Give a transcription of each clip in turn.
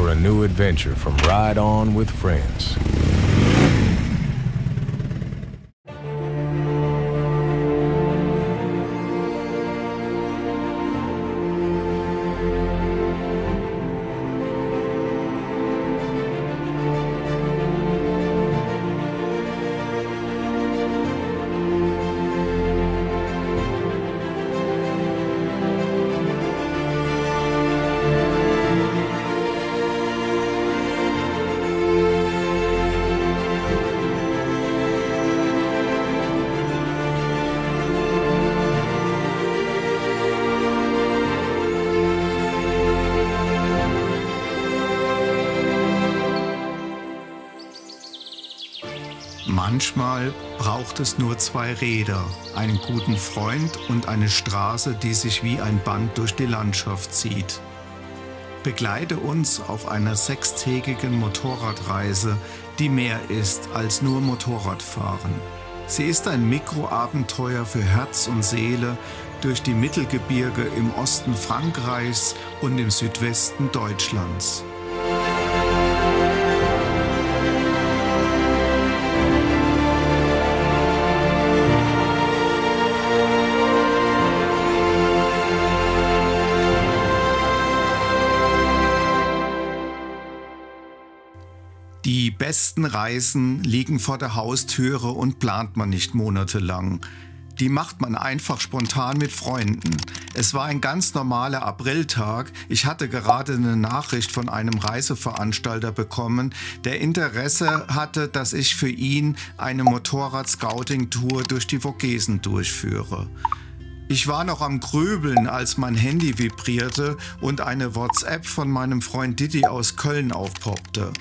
for a new adventure from Ride On with Friends. Manchmal braucht es nur zwei Räder, einen guten Freund und eine Straße, die sich wie ein Band durch die Landschaft zieht. Begleite uns auf einer 6-tägigen Motorradreise, die mehr ist als nur Motorradfahren. Sie ist ein Mikroabenteuer für Herz und Seele durch die Mittelgebirge im Osten Frankreichs und im Südwesten Deutschlands. Die besten Reisen liegen vor der Haustüre und plant man nicht monatelang. Die macht man einfach spontan mit Freunden. Es war ein ganz normaler Apriltag. Ich hatte gerade eine Nachricht von einem Reiseveranstalter bekommen, der Interesse hatte, dass ich für ihn eine Motorrad-Scouting-Tour durch die Vogesen durchführe. Ich war noch am Grübeln, als mein Handy vibrierte und eine WhatsApp von meinem Freund Didi aus Köln aufpoppte.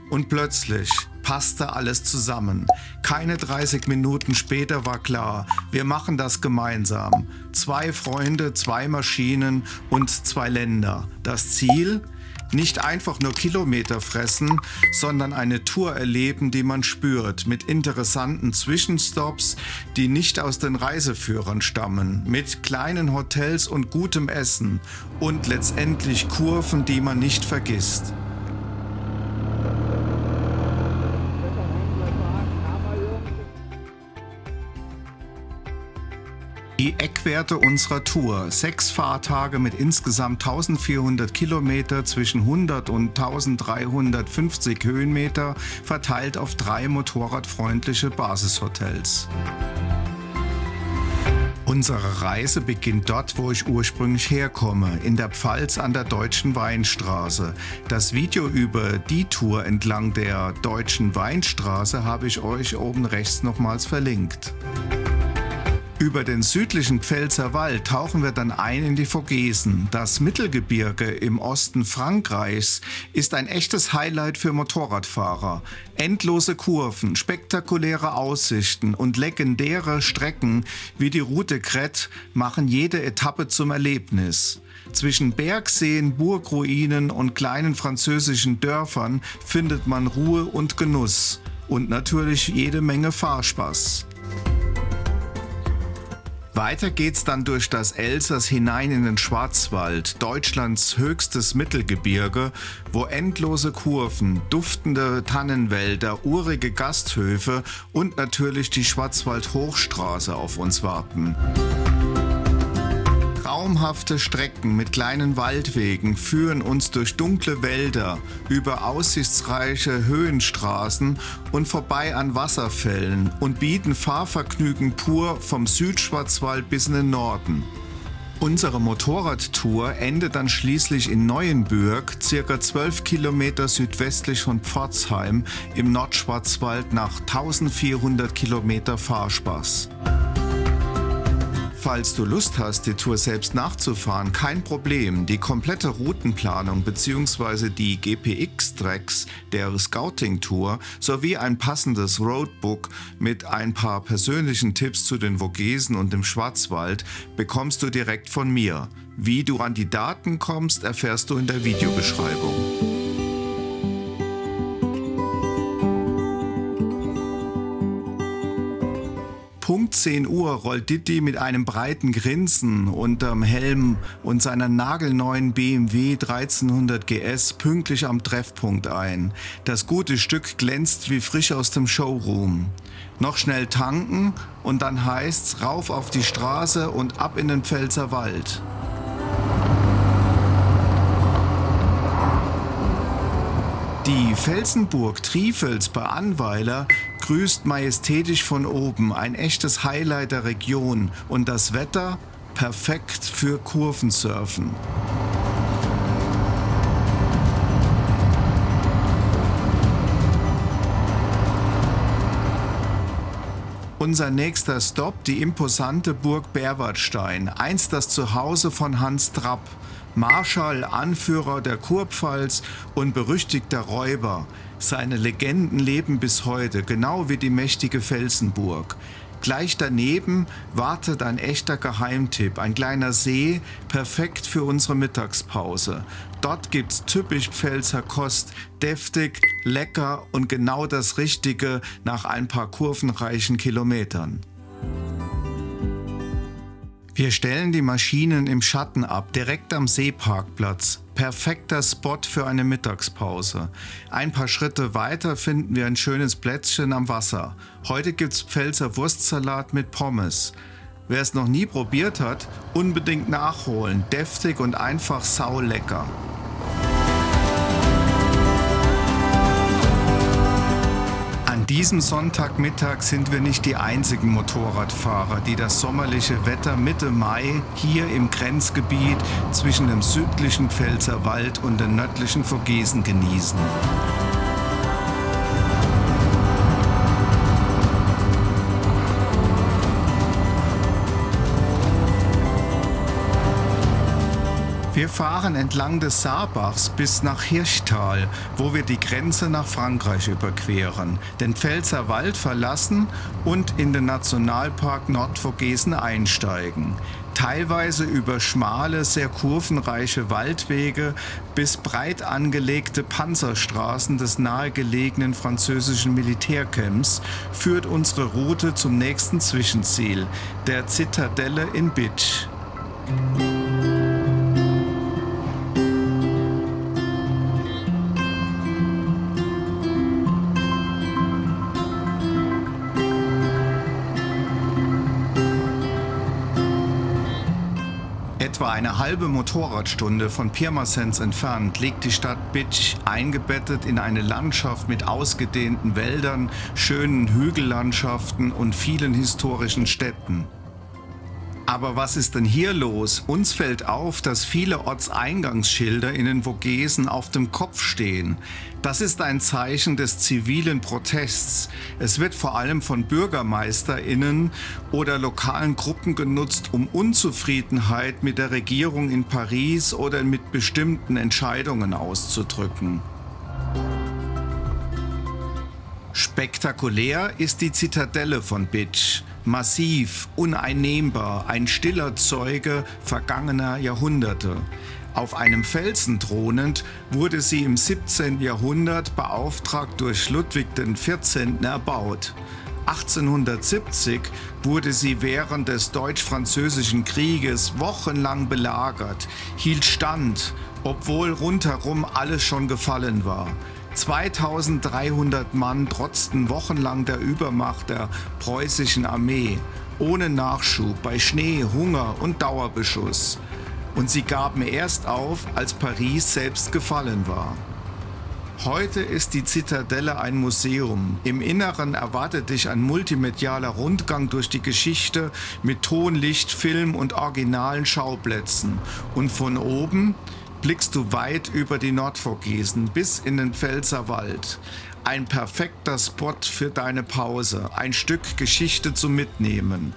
Und plötzlich passte alles zusammen. Keine 30 Minuten später war klar, wir machen das gemeinsam. 2 Freunde, 2 Maschinen und 2 Länder. Das Ziel? Nicht einfach nur Kilometer fressen, sondern eine Tour erleben, die man spürt, mit interessanten Zwischenstopps, die nicht aus den Reiseführern stammen, mit kleinen Hotels und gutem Essen und letztendlich Kurven, die man nicht vergisst. Die Eckwerte unserer Tour: 6 Fahrtage mit insgesamt 1400 Kilometer zwischen 100 und 1350 Höhenmeter, verteilt auf 3 motorradfreundliche Basishotels. Unsere Reise beginnt dort, wo ich ursprünglich herkomme, in der Pfalz an der Deutschen Weinstraße. Das Video über die Tour entlang der Deutschen Weinstraße habe ich euch oben rechts nochmals verlinkt. Über den südlichen Pfälzer Wald tauchen wir dann ein in die Vogesen. Das Mittelgebirge im Osten Frankreichs ist ein echtes Highlight für Motorradfahrer. Endlose Kurven, spektakuläre Aussichten und legendäre Strecken wie die Route Crête machen jede Etappe zum Erlebnis. Zwischen Bergseen, Burgruinen und kleinen französischen Dörfern findet man Ruhe und Genuss und natürlich jede Menge Fahrspaß. Weiter geht's dann durch das Elsass hinein in den Schwarzwald, Deutschlands höchstes Mittelgebirge, wo endlose Kurven, duftende Tannenwälder, urige Gasthöfe und natürlich die Schwarzwald-Hochstraße auf uns warten. Traumhafte Strecken mit kleinen Waldwegen führen uns durch dunkle Wälder, über aussichtsreiche Höhenstraßen und vorbei an Wasserfällen und bieten Fahrvergnügen pur vom Südschwarzwald bis in den Norden. Unsere Motorradtour endet dann schließlich in Neuenbürg, ca. 12 Kilometer südwestlich von Pforzheim im Nordschwarzwald nach 1400 Kilometer Fahrspaß. Falls du Lust hast, die Tour selbst nachzufahren, kein Problem. Die komplette Routenplanung bzw. die GPX-Tracks der Scouting-Tour sowie ein passendes Roadbook mit ein paar persönlichen Tipps zu den Vogesen und dem Schwarzwald bekommst du direkt von mir. Wie du an die Daten kommst, erfährst du in der Videobeschreibung. Punkt 10 Uhr rollt Didi mit einem breiten Grinsen unterm Helm und seiner nagelneuen BMW 1300 GS pünktlich am Treffpunkt ein. Das gute Stück glänzt wie frisch aus dem Showroom. Noch schnell tanken und dann heißt's rauf auf die Straße und ab in den Pfälzerwald. Die Felsenburg Trifels bei Annweiler grüßt majestätisch von oben, ein echtes Highlight der Region und das Wetter perfekt für Kurvensurfen. Unser nächster Stopp, die imposante Burg Berwartstein, einst das Zuhause von Hans Trapp, Marschall, Anführer der Kurpfalz und berüchtigter Räuber. Seine Legenden leben bis heute, genau wie die mächtige Felsenburg. Gleich daneben wartet ein echter Geheimtipp, ein kleiner See, perfekt für unsere Mittagspause. Dort gibt's typisch Pfälzer Kost, deftig, lecker und genau das Richtige nach ein paar kurvenreichen Kilometern. Wir stellen die Maschinen im Schatten ab, direkt am Seeparkplatz. Perfekter Spot für eine Mittagspause. Ein paar Schritte weiter finden wir ein schönes Plätzchen am Wasser. Heute gibt's Pfälzer Wurstsalat mit Pommes. Wer es noch nie probiert hat, unbedingt nachholen. Deftig und einfach saulecker. An diesem Sonntagmittag sind wir nicht die einzigen Motorradfahrer, die das sommerliche Wetter Mitte Mai hier im Grenzgebiet zwischen dem südlichen Pfälzerwald und den nördlichen Vogesen genießen. Wir fahren entlang des Saarbachs bis nach Hirschtal, wo wir die Grenze nach Frankreich überqueren, den Pfälzerwald verlassen und in den Nationalpark Nordvogesen einsteigen. Teilweise über schmale, sehr kurvenreiche Waldwege bis breit angelegte Panzerstraßen des nahegelegenen französischen Militärcamps führt unsere Route zum nächsten Zwischenziel, der Zitadelle in Bitsch. Etwa eine halbe Motorradstunde von Pirmasens entfernt liegt die Stadt Bitsch, eingebettet in eine Landschaft mit ausgedehnten Wäldern, schönen Hügellandschaften und vielen historischen Städten. Aber was ist denn hier los? Uns fällt auf, dass viele Ortseingangsschilder in den Vogesen auf dem Kopf stehen. Das ist ein Zeichen des zivilen Protests. Es wird vor allem von BürgermeisterInnen oder lokalen Gruppen genutzt, um Unzufriedenheit mit der Regierung in Paris oder mit bestimmten Entscheidungen auszudrücken. Spektakulär ist die Zitadelle von Bitsch. Massiv, uneinnehmbar, ein stiller Zeuge vergangener Jahrhunderte. Auf einem Felsen thronend wurde sie im 17. Jahrhundert beauftragt durch Ludwig XIV. Erbaut. 1870 wurde sie während des Deutsch-Französischen Krieges wochenlang belagert, hielt stand, obwohl rundherum alles schon gefallen war. 2300 Mann trotzten wochenlang der Übermacht der preußischen Armee, ohne Nachschub, bei Schnee, Hunger und Dauerbeschuss. Und sie gaben erst auf, als Paris selbst gefallen war. Heute ist die Zitadelle ein Museum. Im Inneren erwartet dich ein multimedialer Rundgang durch die Geschichte mit Ton, Licht, Film und originalen Schauplätzen. Und von oben blickst du weit über die Nordvogesen bis in den Pfälzerwald. Ein perfekter Spot für deine Pause, ein Stück Geschichte zum Mitnehmen.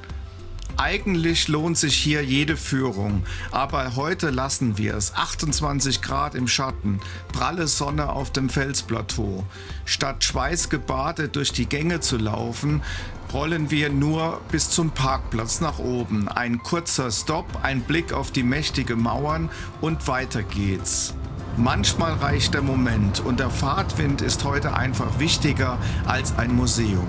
Eigentlich lohnt sich hier jede Führung, aber heute lassen wir es. 28 Grad im Schatten, pralle Sonne auf dem Felsplateau. Statt schweißgebadet durch die Gänge zu laufen, rollen wir nur bis zum Parkplatz nach oben. Ein kurzer Stopp, ein Blick auf die mächtigen Mauern und weiter geht's. Manchmal reicht der Moment und der Fahrtwind ist heute einfach wichtiger als ein Museum.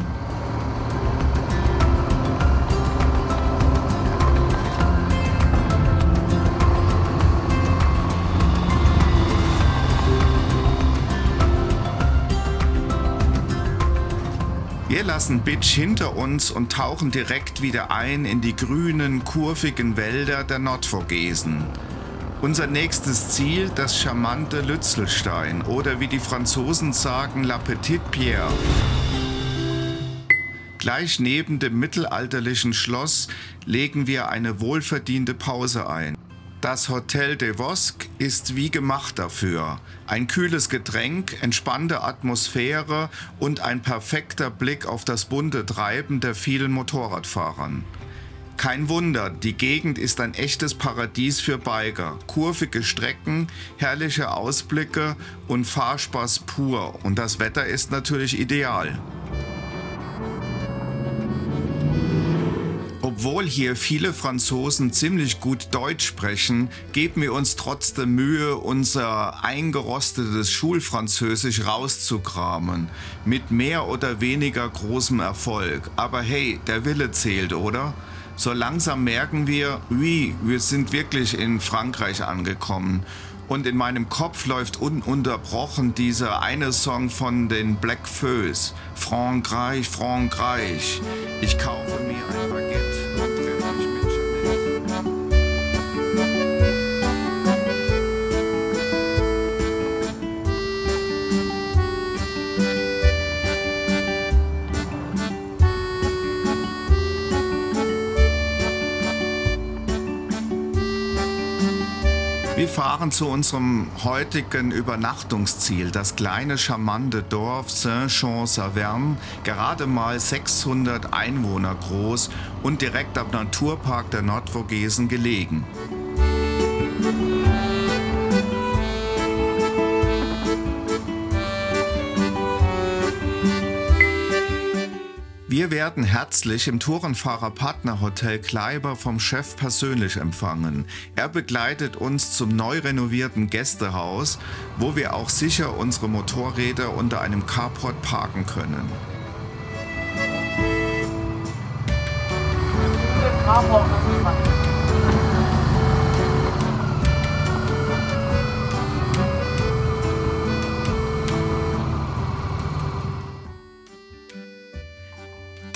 lassen Bitsch hinter uns und tauchen direkt wieder ein in die grünen, kurvigen Wälder der Nordvogesen. Unser nächstes Ziel, das charmante Lützelstein oder wie die Franzosen sagen, La Petite Pierre. Gleich neben dem mittelalterlichen Schloss legen wir eine wohlverdiente Pause ein. Das Hotel de Vosges ist wie gemacht dafür. Ein kühles Getränk, entspannte Atmosphäre und ein perfekter Blick auf das bunte Treiben der vielen Motorradfahrern. Kein Wunder, die Gegend ist ein echtes Paradies für Biker. Kurvige Strecken, herrliche Ausblicke und Fahrspaß pur. Und das Wetter ist natürlich ideal. Obwohl hier viele Franzosen ziemlich gut Deutsch sprechen, geben wir uns trotzdem Mühe, unser eingerostetes Schulfranzösisch rauszukramen. Mit mehr oder weniger großem Erfolg. Aber hey, der Wille zählt, oder? So langsam merken wir, wir sind wirklich in Frankreich angekommen. Und in meinem Kopf läuft ununterbrochen dieser eine Song von den Black Feux. Frankreich, Frankreich. Ich kaufe mir ein Baguette und treffe mich mit Wir fahren zu unserem heutigen Übernachtungsziel, das kleine charmante Dorf Saint-Jean-Saverne, gerade mal 600 Einwohner groß und direkt am Naturpark der Nordvogesen gelegen. Wir werden herzlich im Tourenfahrer-Partner-Hotel Kleiber vom Chef persönlich empfangen. Er begleitet uns zum neu renovierten Gästehaus, wo wir auch sicher unsere Motorräder unter einem Carport parken können.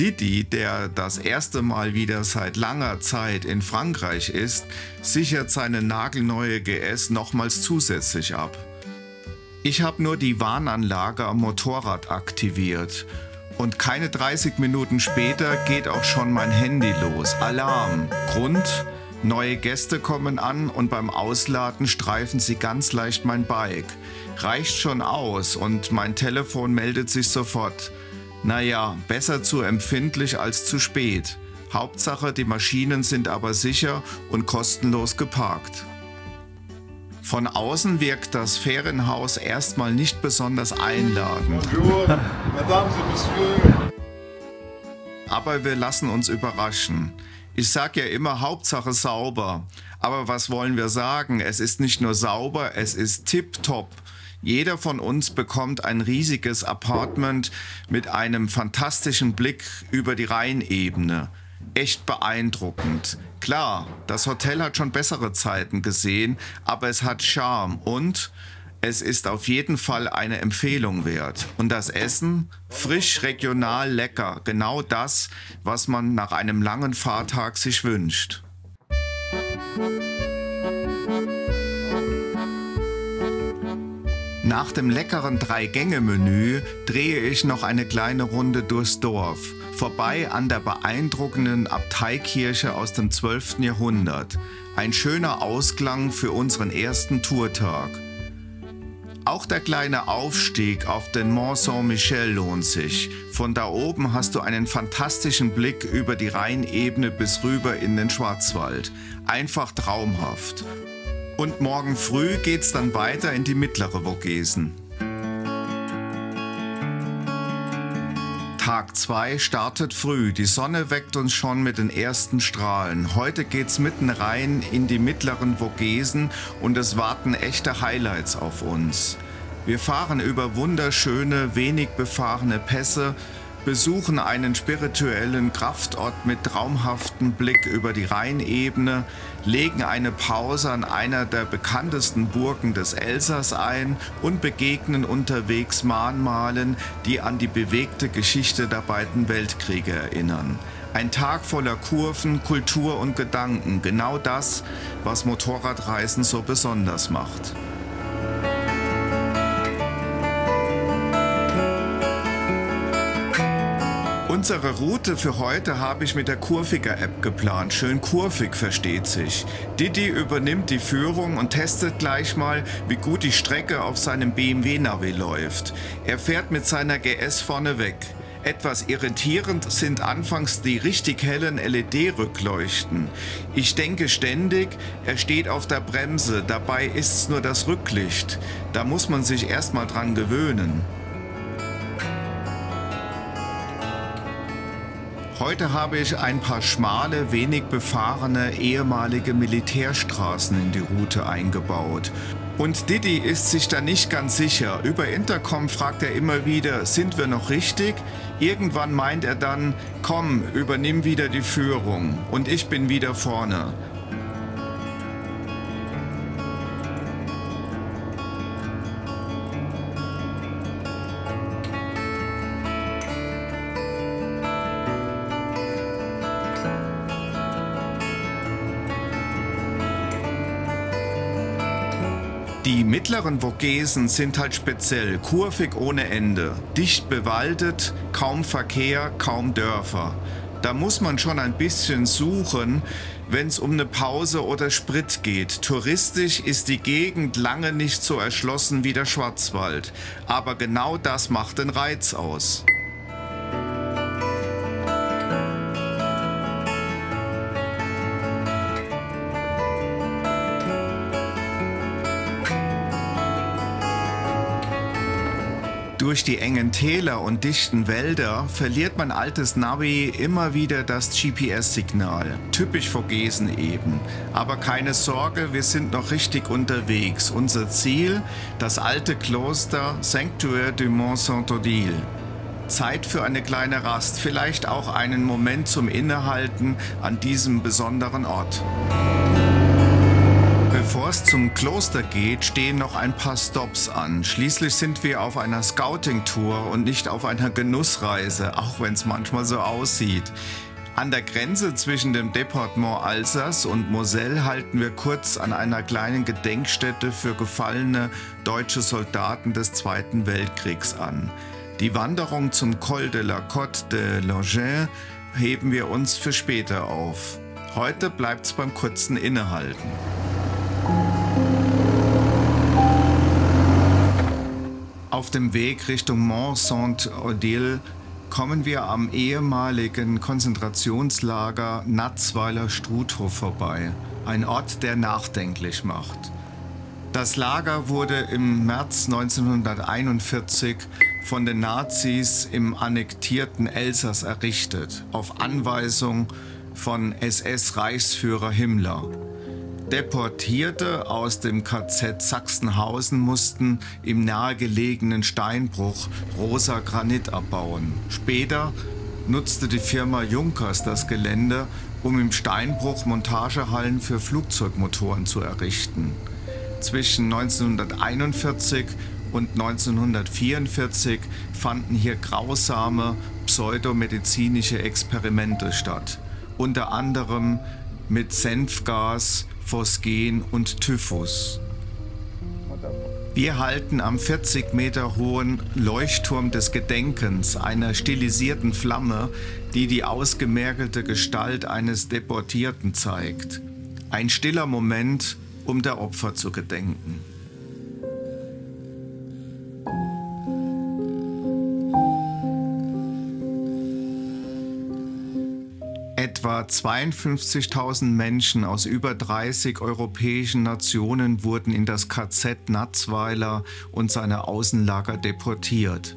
Didi, der das erste Mal wieder seit langer Zeit in Frankreich ist, sichert seine nagelneue GS nochmals zusätzlich ab. Ich habe nur die Warnanlage am Motorrad aktiviert und keine 30 Minuten später geht auch schon mein Handy los. Alarm. Grund? Neue Gäste kommen an und beim Ausladen streifen sie ganz leicht mein Bike. Reicht schon aus und mein Telefon meldet sich sofort. Naja, besser zu empfindlich als zu spät. Hauptsache, die Maschinen sind aber sicher und kostenlos geparkt. Von außen wirkt das Ferienhaus erstmal nicht besonders einladend. Bonjour, Mesdames et Messieurs. Aber wir lassen uns überraschen. Ich sag ja immer, Hauptsache sauber. Aber was wollen wir sagen? Es ist nicht nur sauber, es ist tipptopp. Jeder von uns bekommt ein riesiges Apartment mit einem fantastischen Blick über die Rheinebene. Echt beeindruckend. Klar, das Hotel hat schon bessere Zeiten gesehen, aber es hat Charme und es ist auf jeden Fall eine Empfehlung wert. Und das Essen? Frisch, regional, lecker. Genau das, was man nach einem langen Fahrtag sich wünscht. Nach dem leckeren 3-Gänge-Menü drehe ich noch eine kleine Runde durchs Dorf, vorbei an der beeindruckenden Abteikirche aus dem 12. Jahrhundert. Ein schöner Ausklang für unseren ersten Tourtag. Auch der kleine Aufstieg auf den Mont Saint-Michel lohnt sich. Von da oben hast du einen fantastischen Blick über die Rheinebene bis rüber in den Schwarzwald. Einfach traumhaft. Und morgen früh geht's dann weiter in die mittlere Vogesen. Tag 2 startet früh. Die Sonne weckt uns schon mit den ersten Strahlen. Heute geht's mitten rein in die mittleren Vogesen und es warten echte Highlights auf uns. Wir fahren über wunderschöne, wenig befahrene Pässe, besuchen einen spirituellen Kraftort mit traumhaftem Blick über die Rheinebene, legen eine Pause an einer der bekanntesten Burgen des Elsass ein und begegnen unterwegs Mahnmalen, die an die bewegte Geschichte der beiden Weltkriege erinnern. Ein Tag voller Kurven, Kultur und Gedanken, genau das, was Motorradreisen so besonders macht. Unsere Route für heute habe ich mit der Kurviger App geplant. Schön kurvig, versteht sich. Didi übernimmt die Führung und testet gleich mal, wie gut die Strecke auf seinem BMW-Navi läuft. Er fährt mit seiner GS vorne weg. Etwas irritierend sind anfangs die richtig hellen LED-Rückleuchten. Ich denke ständig, er steht auf der Bremse, dabei ist's nur das Rücklicht. Da muss man sich erst mal dran gewöhnen. Heute habe ich ein paar schmale, wenig befahrene ehemalige Militärstraßen in die Route eingebaut. Und Didi ist sich da nicht ganz sicher. Über Intercom fragt er immer wieder, sind wir noch richtig? Irgendwann meint er dann, komm, übernimm wieder die Führung. Und ich bin wieder vorne. Die mittleren Vogesen sind halt speziell, kurvig ohne Ende, dicht bewaldet, kaum Verkehr, kaum Dörfer. Da muss man schon ein bisschen suchen, wenn es um eine Pause oder Sprit geht. Touristisch ist die Gegend lange nicht so erschlossen wie der Schwarzwald, aber genau das macht den Reiz aus. Durch die engen Täler und dichten Wälder verliert mein altes Navi immer wieder das GPS-Signal. Typisch Vogesen eben. Aber keine Sorge, wir sind noch richtig unterwegs. Unser Ziel, das alte Kloster Sanctuaire du Mont Saint-Odile. Zeit für eine kleine Rast, vielleicht auch einen Moment zum Innehalten an diesem besonderen Ort. Bevor es zum Kloster geht, stehen noch ein paar Stops an. Schließlich sind wir auf einer Scouting-Tour und nicht auf einer Genussreise, auch wenn es manchmal so aussieht. An der Grenze zwischen dem Departement Alsace und Moselle halten wir kurz an einer kleinen Gedenkstätte für gefallene deutsche Soldaten des Zweiten Weltkriegs an. Die Wanderung zum Col de la Côte de Longines heben wir uns für später auf. Heute bleibt's beim kurzen Innehalten. Auf dem Weg Richtung Mont Saint-Odile kommen wir am ehemaligen Konzentrationslager Natzweiler-Struthof vorbei. Ein Ort, der nachdenklich macht. Das Lager wurde im März 1941 von den Nazis im annektierten Elsass errichtet, auf Anweisung von SS-Reichsführer Himmler. Deportierte aus dem KZ Sachsenhausen mussten im nahegelegenen Steinbruch rosa Granit abbauen. Später nutzte die Firma Junkers das Gelände, um im Steinbruch Montagehallen für Flugzeugmotoren zu errichten. Zwischen 1941 und 1944 fanden hier grausame pseudomedizinische Experimente statt, unter anderem mit Senfgas, Phosgen und Typhus. Wir halten am 40 Meter hohen Leuchtturm des Gedenkens, einer stilisierten Flamme, die die ausgemergelte Gestalt eines Deportierten zeigt. Ein stiller Moment, um der Opfer zu gedenken. Etwa 52.000 Menschen aus über 30 europäischen Nationen wurden in das KZ Natzweiler und seine Außenlager deportiert.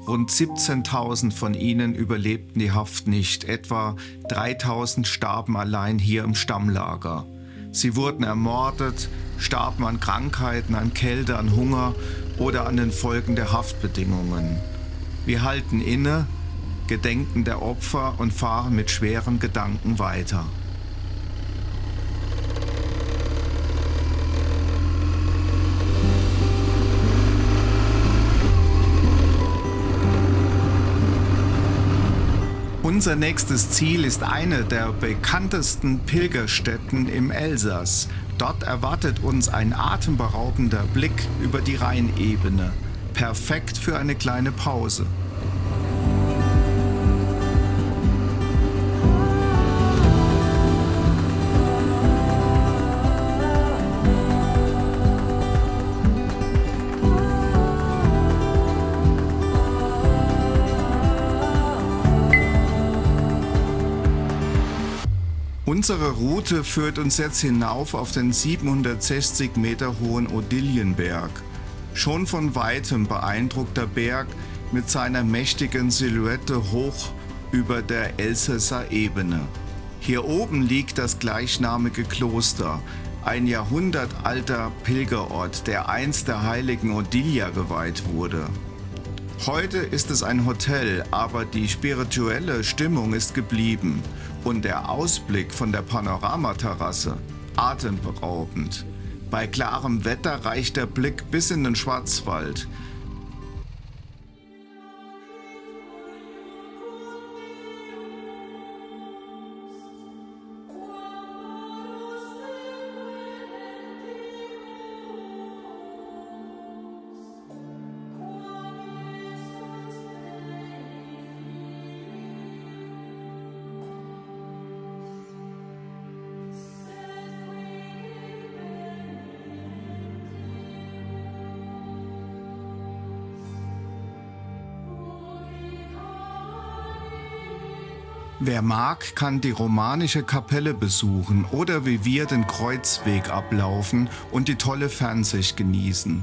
Rund 17.000 von ihnen überlebten die Haft nicht. Etwa 3.000 starben allein hier im Stammlager. Sie wurden ermordet, starben an Krankheiten, an Kälte, an Hunger oder an den Folgen der Haftbedingungen. Wir halten inne, gedenken der Opfer und fahren mit schweren Gedanken weiter. Unser nächstes Ziel ist eine der bekanntesten Pilgerstätten im Elsass. Dort erwartet uns ein atemberaubender Blick über die Rheinebene. Perfekt für eine kleine Pause. Unsere Route führt uns jetzt hinauf auf den 760 Meter hohen Odiljenberg. Schon von weitem beeindruckt der Berg mit seiner mächtigen Silhouette hoch über der Elsasser Ebene. Hier oben liegt das gleichnamige Kloster, ein jahrhundertalter Pilgerort, der einst der heiligen Odilia geweiht wurde. Heute ist es ein Hotel, aber die spirituelle Stimmung ist geblieben und der Ausblick von der Panoramaterrasse atemberaubend. Bei klarem Wetter reicht der Blick bis in den Schwarzwald. Wer mag, kann die romanische Kapelle besuchen oder wie wir den Kreuzweg ablaufen und die tolle Fernsicht genießen.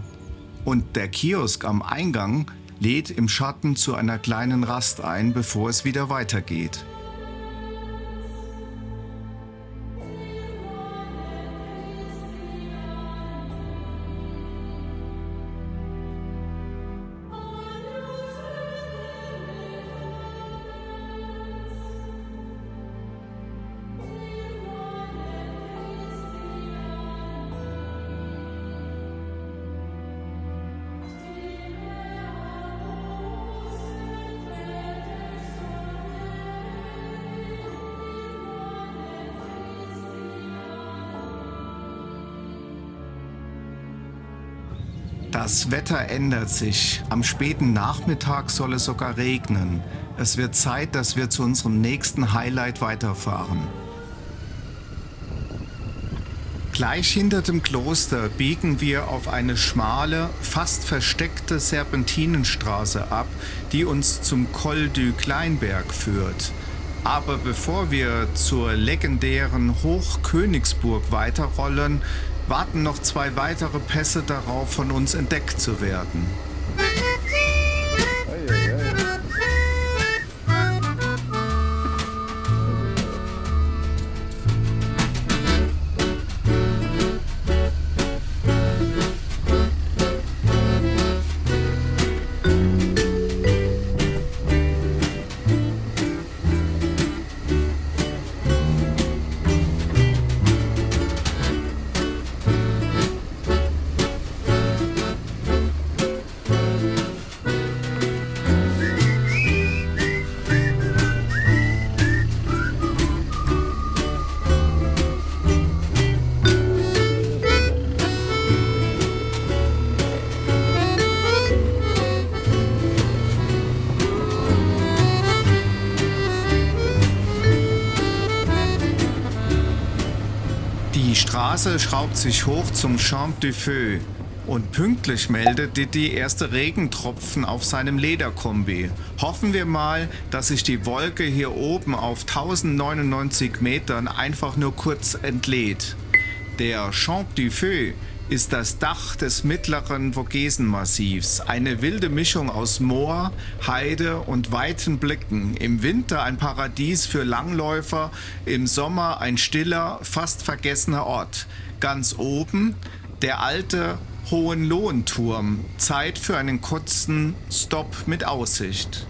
Und der Kiosk am Eingang lädt im Schatten zu einer kleinen Rast ein, bevor es wieder weitergeht. Das Wetter ändert sich. Am späten Nachmittag soll es sogar regnen. Es wird Zeit, dass wir zu unserem nächsten Highlight weiterfahren. Gleich hinter dem Kloster biegen wir auf eine schmale, fast versteckte Serpentinenstraße ab, die uns zum Col du Kleinberg führt. Aber bevor wir zur legendären Hochkönigsburg weiterrollen, warten noch 2 weitere Pässe darauf, von uns entdeckt zu werden. Die Straße schraubt sich hoch zum Champ du Feu und pünktlich meldet Didi erste Regentropfen auf seinem Lederkombi. Hoffen wir mal, dass sich die Wolke hier oben auf 1099 Metern einfach nur kurz entlädt. Der Champ du Feu ist das Dach des mittleren Vogesenmassivs, eine wilde Mischung aus Moor, Heide und weiten Blicken. Im Winter ein Paradies für Langläufer, im Sommer ein stiller, fast vergessener Ort. Ganz oben der alte Hohenlohenturm. Zeit für einen kurzen Stopp mit Aussicht.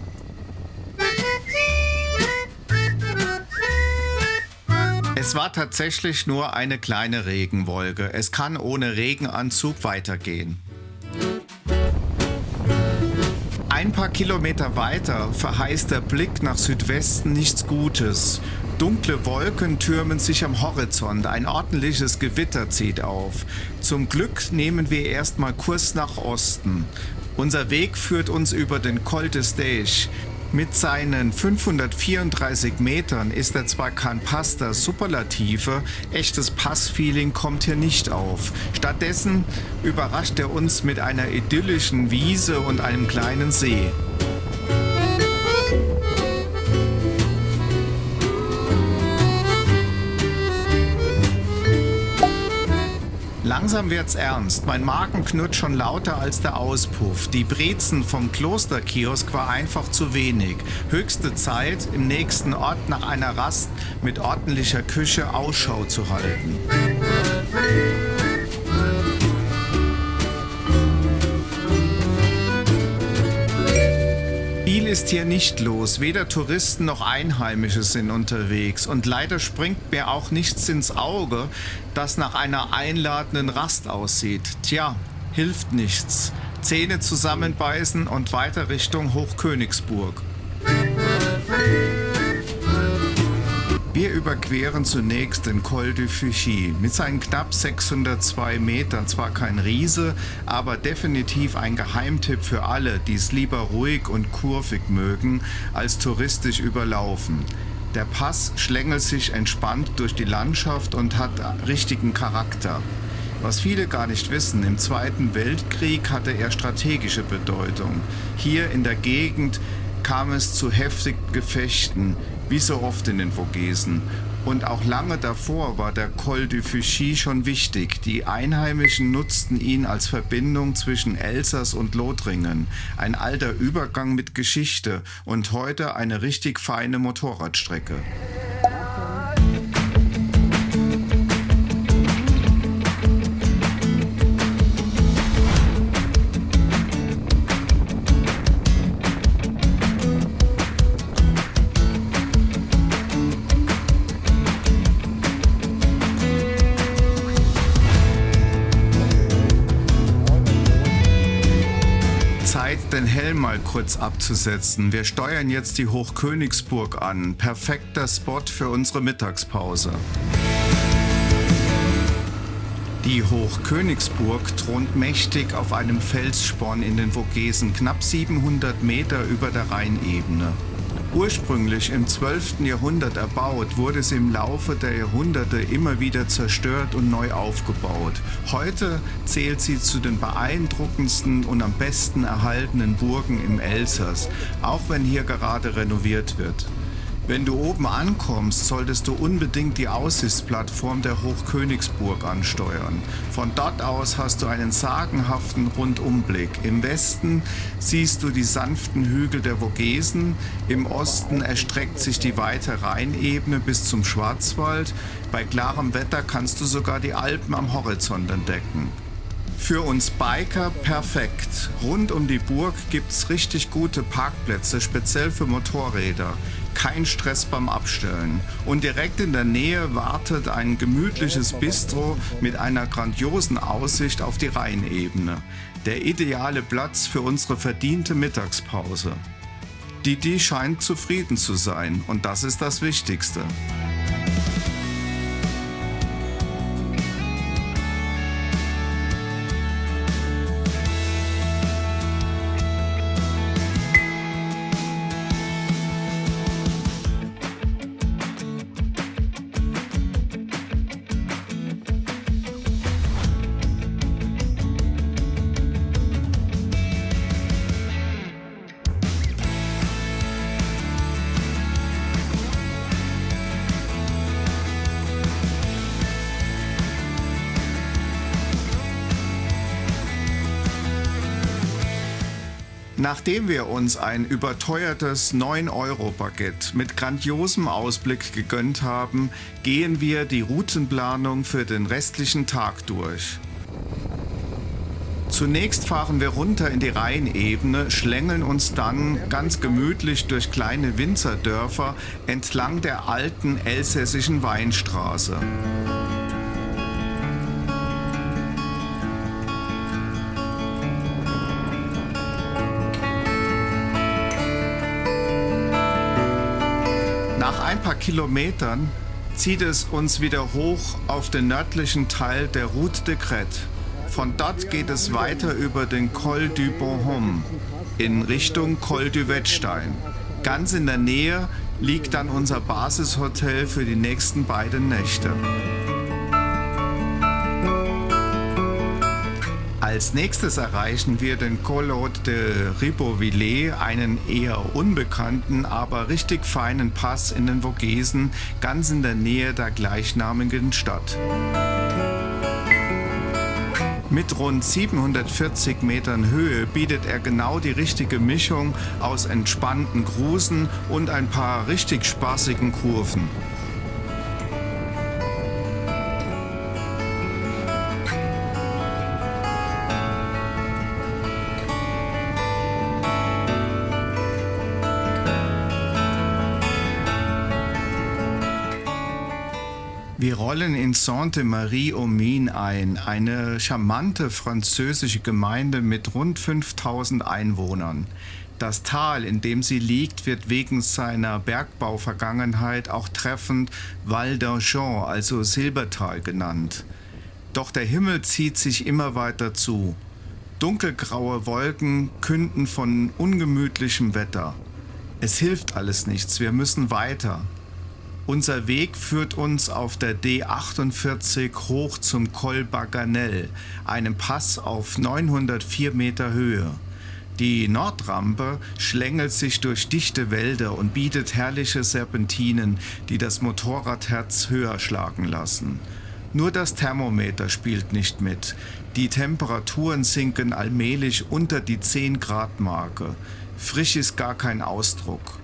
Es war tatsächlich nur eine kleine Regenwolke. Es kann ohne Regenanzug weitergehen. Ein paar Kilometer weiter verheißt der Blick nach Südwesten nichts Gutes. Dunkle Wolken türmen sich am Horizont, ein ordentliches Gewitter zieht auf. Zum Glück nehmen wir erstmal Kurs nach Osten. Unser Weg führt uns über den Col de Stege. Mit seinen 534 Metern ist er zwar kein Pass der Superlative, echtes Passfeeling kommt hier nicht auf. Stattdessen überrascht er uns mit einer idyllischen Wiese und einem kleinen See. Langsam wird's ernst. Mein Magen knurrt schon lauter als der Auspuff. Die Brezen vom Klosterkiosk war einfach zu wenig. Höchste Zeit, im nächsten Ort nach einer Rast mit ordentlicher Küche Ausschau zu halten. Viel ist hier nicht los, weder Touristen noch Einheimische sind unterwegs und leider springt mir auch nichts ins Auge, das nach einer einladenden Rast aussieht. Tja, hilft nichts. Zähne zusammenbeißen und weiter Richtung Hochkönigsburg. Wir überqueren zunächst den Col du Fuchy. Mit seinen knapp 602 Metern zwar kein Riese, aber definitiv ein Geheimtipp für alle, die es lieber ruhig und kurvig mögen, als touristisch überlaufen. Der Pass schlängelt sich entspannt durch die Landschaft und hat richtigen Charakter. Was viele gar nicht wissen, im Zweiten Weltkrieg hatte er strategische Bedeutung. Hier in der Gegend kam es zu heftigen Gefechten, wie so oft in den Vogesen. Und auch lange davor war der Col du Fuchy schon wichtig. Die Einheimischen nutzten ihn als Verbindung zwischen Elsass und Lothringen. Ein alter Übergang mit Geschichte und heute eine richtig feine Motorradstrecke. Den Helm mal kurz abzusetzen. Wir steuern jetzt die Hochkönigsburg an. Perfekter Spot für unsere Mittagspause. Die Hochkönigsburg thront mächtig auf einem Felssporn in den Vogesen, knapp 700 Meter über der Rheinebene. Ursprünglich im 12. Jahrhundert erbaut, wurde sie im Laufe der Jahrhunderte immer wieder zerstört und neu aufgebaut. Heute zählt sie zu den beeindruckendsten und am besten erhaltenen Burgen im Elsass, auch wenn hier gerade renoviert wird. Wenn du oben ankommst, solltest du unbedingt die Aussichtsplattform der Hochkönigsburg ansteuern. Von dort aus hast du einen sagenhaften Rundumblick. Im Westen siehst du die sanften Hügel der Vogesen, im Osten erstreckt sich die weite Rheinebene bis zum Schwarzwald. Bei klarem Wetter kannst du sogar die Alpen am Horizont entdecken. Für uns Biker perfekt. Rund um die Burg gibt's richtig gute Parkplätze, speziell für Motorräder. Kein Stress beim Abstellen. Und direkt in der Nähe wartet ein gemütliches Bistro mit einer grandiosen Aussicht auf die Rheinebene. Der ideale Platz für unsere verdiente Mittagspause. Didi scheint zufrieden zu sein und das ist das Wichtigste. Nachdem wir uns ein überteuertes 9-Euro-Baguette mit grandiosem Ausblick gegönnt haben, gehen wir die Routenplanung für den restlichen Tag durch. Zunächst fahren wir runter in die Rheinebene, schlängeln uns dann ganz gemütlich durch kleine Winzerdörfer entlang der alten elsässischen Weinstraße. Nach ein paar Kilometern zieht es uns wieder hoch auf den nördlichen Teil der Route de Crête. Von dort geht es weiter über den Col du Bonhomme in Richtung Col du Wettstein. Ganz in der Nähe liegt dann unser Basishotel für die nächsten beiden Nächte. Als nächstes erreichen wir den Col de Ribeauvillé, einen eher unbekannten, aber richtig feinen Pass in den Vogesen, ganz in der Nähe der gleichnamigen Stadt. Mit rund 740 Metern Höhe bietet er genau die richtige Mischung aus entspannten Grusen und ein paar richtig spaßigen Kurven. Wir rollen in Sainte-Marie-aux-Mines ein, eine charmante französische Gemeinde mit rund 5000 Einwohnern. Das Tal, in dem sie liegt, wird wegen seiner Bergbauvergangenheit auch treffend Val d'Argent, also Silbertal genannt. Doch der Himmel zieht sich immer weiter zu. Dunkelgraue Wolken künden von ungemütlichem Wetter. Es hilft alles nichts, wir müssen weiter. Unser Weg führt uns auf der D48 hoch zum Col Baganel, einem Pass auf 904 Meter Höhe. Die Nordrampe schlängelt sich durch dichte Wälder und bietet herrliche Serpentinen, die das Motorradherz höher schlagen lassen. Nur das Thermometer spielt nicht mit. Die Temperaturen sinken allmählich unter die 10-Grad-Marke. Frisch ist gar kein Ausdruck.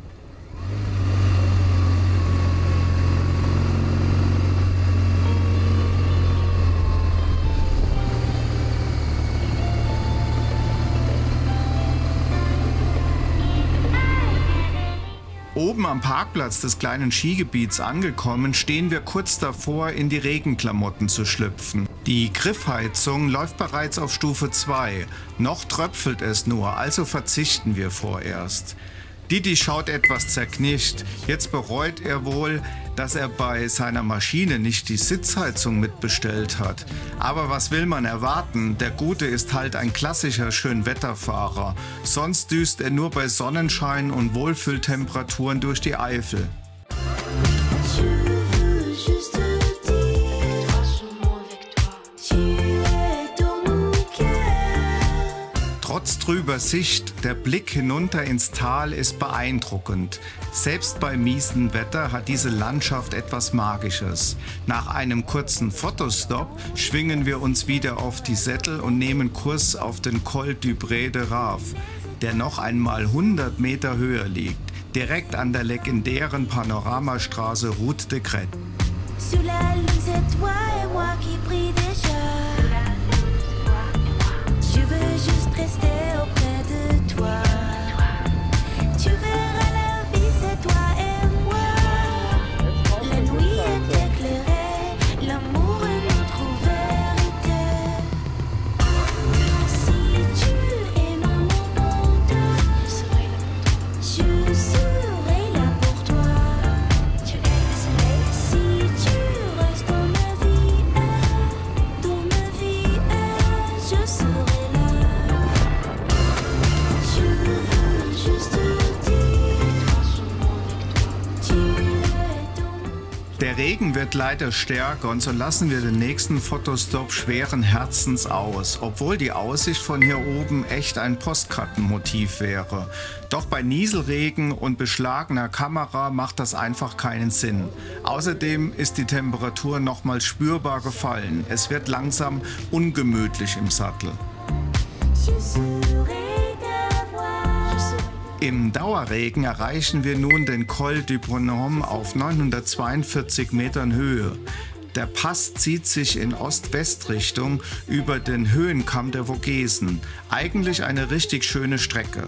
Oben am Parkplatz des kleinen Skigebiets angekommen, stehen wir kurz davor, in die Regenklamotten zu schlüpfen. Die Griffheizung läuft bereits auf Stufe 2. Noch tröpfelt es nur, also verzichten wir vorerst. Didi schaut etwas zerknirscht. Jetzt bereut er wohl, dass er bei seiner Maschine nicht die Sitzheizung mitbestellt hat. Aber was will man erwarten? Der Gute ist halt ein klassischer Schönwetterfahrer. Sonst düst er nur bei Sonnenschein und Wohlfühltemperaturen durch die Eifel. Trotz trüber Sicht, der Blick hinunter ins Tal ist beeindruckend. Selbst bei miesem Wetter hat diese Landschaft etwas Magisches. Nach einem kurzen Fotostopp schwingen wir uns wieder auf die Sättel und nehmen Kurs auf den Col du Pré de Rave, der noch einmal 100 Meter höher liegt, direkt an der legendären Panoramastraße Route de Crête. Rester auprès de toi. Tu verras la vie, c'est toi et moi. La nuit est éclairée, l'amour est notre vérité. Si tu es mon monde, je serai là pour toi. Tu es le soleil. Si tu restes dans ma vie, je serai là. Der Regen wird leider stärker und so lassen wir den nächsten Fotostopp schweren Herzens aus, obwohl die Aussicht von hier oben echt ein Postkartenmotiv wäre. Doch bei Nieselregen und beschlagener Kamera macht das einfach keinen Sinn. Außerdem ist die Temperatur nochmal spürbar gefallen. Es wird langsam ungemütlich im Sattel. Im Dauerregen erreichen wir nun den Col du Bonhomme auf 942 Metern Höhe. Der Pass zieht sich in Ost-West-Richtung über den Höhenkamm der Vogesen. Eigentlich eine richtig schöne Strecke.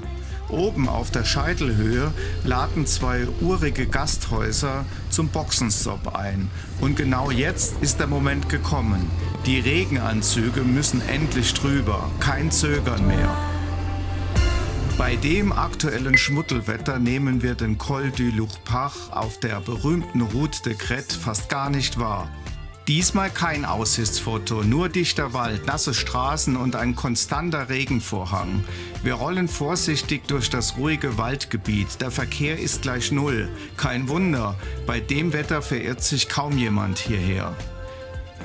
Oben auf der Scheitelhöhe laden 2 urige Gasthäuser zum Boxenstopp ein. Und genau jetzt ist der Moment gekommen. Die Regenanzüge müssen endlich drüber. Kein Zögern mehr. Bei dem aktuellen Schmuddelwetter nehmen wir den Col du Lourpach auf der berühmten Route de Crête fast gar nicht wahr. Diesmal kein Aussichtsfoto, nur dichter Wald, nasse Straßen und ein konstanter Regenvorhang. Wir rollen vorsichtig durch das ruhige Waldgebiet. Der Verkehr ist gleich null. Kein Wunder, bei dem Wetter verirrt sich kaum jemand hierher.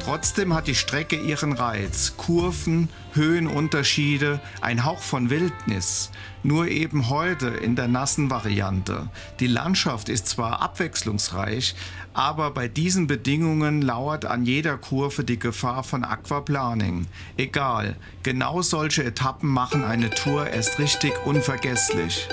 Trotzdem hat die Strecke ihren Reiz. Kurven, Höhenunterschiede, ein Hauch von Wildnis. Nur eben heute in der nassen Variante. Die Landschaft ist zwar abwechslungsreich, aber bei diesen Bedingungen lauert an jeder Kurve die Gefahr von Aquaplaning. Egal, genau solche Etappen machen eine Tour erst richtig unvergesslich.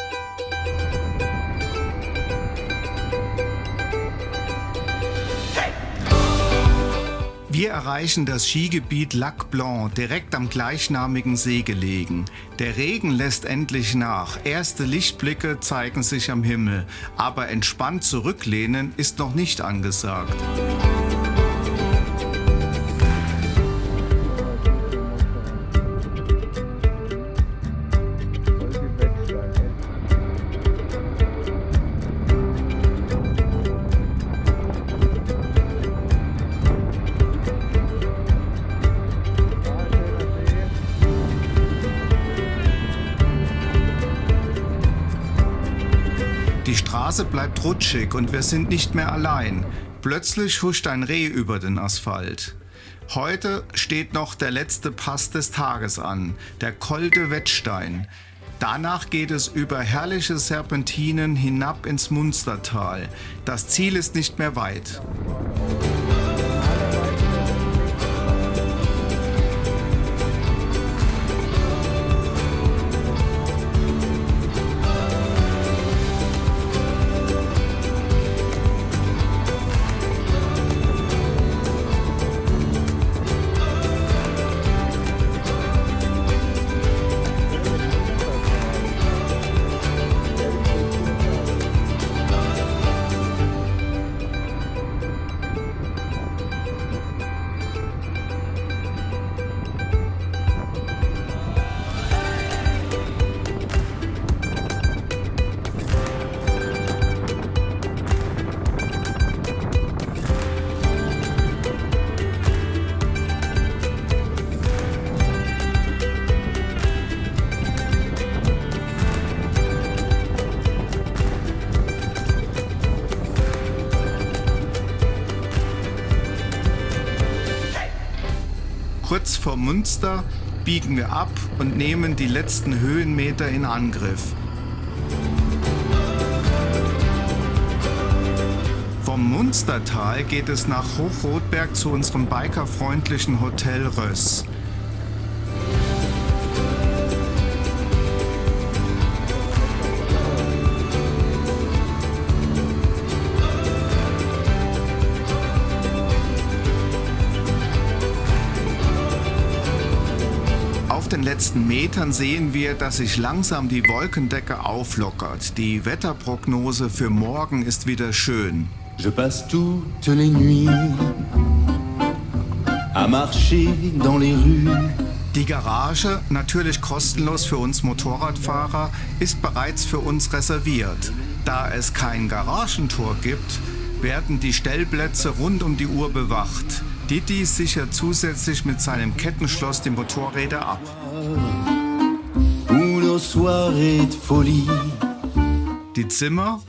Wir erreichen das Skigebiet Lac Blanc, direkt am gleichnamigen See gelegen. Der Regen lässt endlich nach. Erste Lichtblicke zeigen sich am Himmel. Aber entspannt zurücklehnen ist noch nicht angesagt. Die Straße bleibt rutschig und wir sind nicht mehr allein. Plötzlich huscht ein Reh über den Asphalt. Heute steht noch der letzte Pass des Tages an, der Col de Wettstein. Danach geht es über herrliche Serpentinen hinab ins Munstertal. Das Ziel ist nicht mehr weit. Kurz vor Münster biegen wir ab und nehmen die letzten Höhenmeter in Angriff. Vom Munstertal geht es nach Hochrotberg zu unserem bikerfreundlichen Hotel Röss. Auf den letzten Metern sehen wir, dass sich langsam die Wolkendecke auflockert. Die Wetterprognose für morgen ist wieder schön. Je passe toutes les nuits à marcher dans les rues. Die Garage, natürlich kostenlos für uns Motorradfahrer, ist bereits für uns reserviert. Da es kein Garagentor gibt, werden die Stellplätze rund um die Uhr bewacht. Didi sichert zusätzlich mit seinem Kettenschloss die Motorräder ab. Die Zimmer?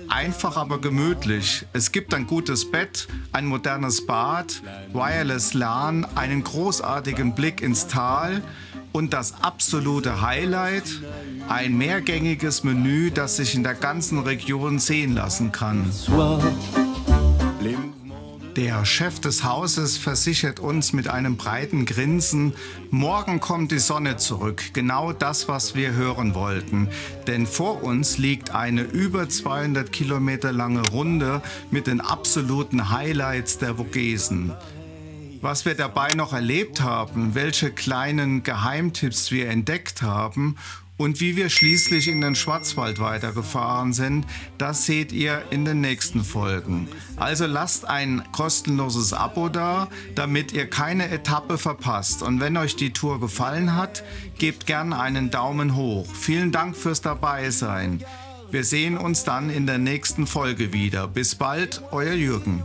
Einfach, aber gemütlich. Es gibt ein gutes Bett, ein modernes Bad, Wireless LAN, einen großartigen Blick ins Tal und das absolute Highlight, ein mehrgängiges Menü, das sich in der ganzen Region sehen lassen kann. Der Chef des Hauses versichert uns mit einem breiten Grinsen, morgen kommt die Sonne zurück. Genau das, was wir hören wollten. Denn vor uns liegt eine über 200 Kilometer lange Runde mit den absoluten Highlights der Vogesen. Was wir dabei noch erlebt haben, welche kleinen Geheimtipps wir entdeckt haben und wie wir schließlich in den Schwarzwald weitergefahren sind, das seht ihr in den nächsten Folgen. Also lasst ein kostenloses Abo da, damit ihr keine Etappe verpasst. Und wenn euch die Tour gefallen hat, gebt gerne einen Daumen hoch. Vielen Dank fürs Dabeisein. Wir sehen uns dann in der nächsten Folge wieder. Bis bald, euer Jürgen.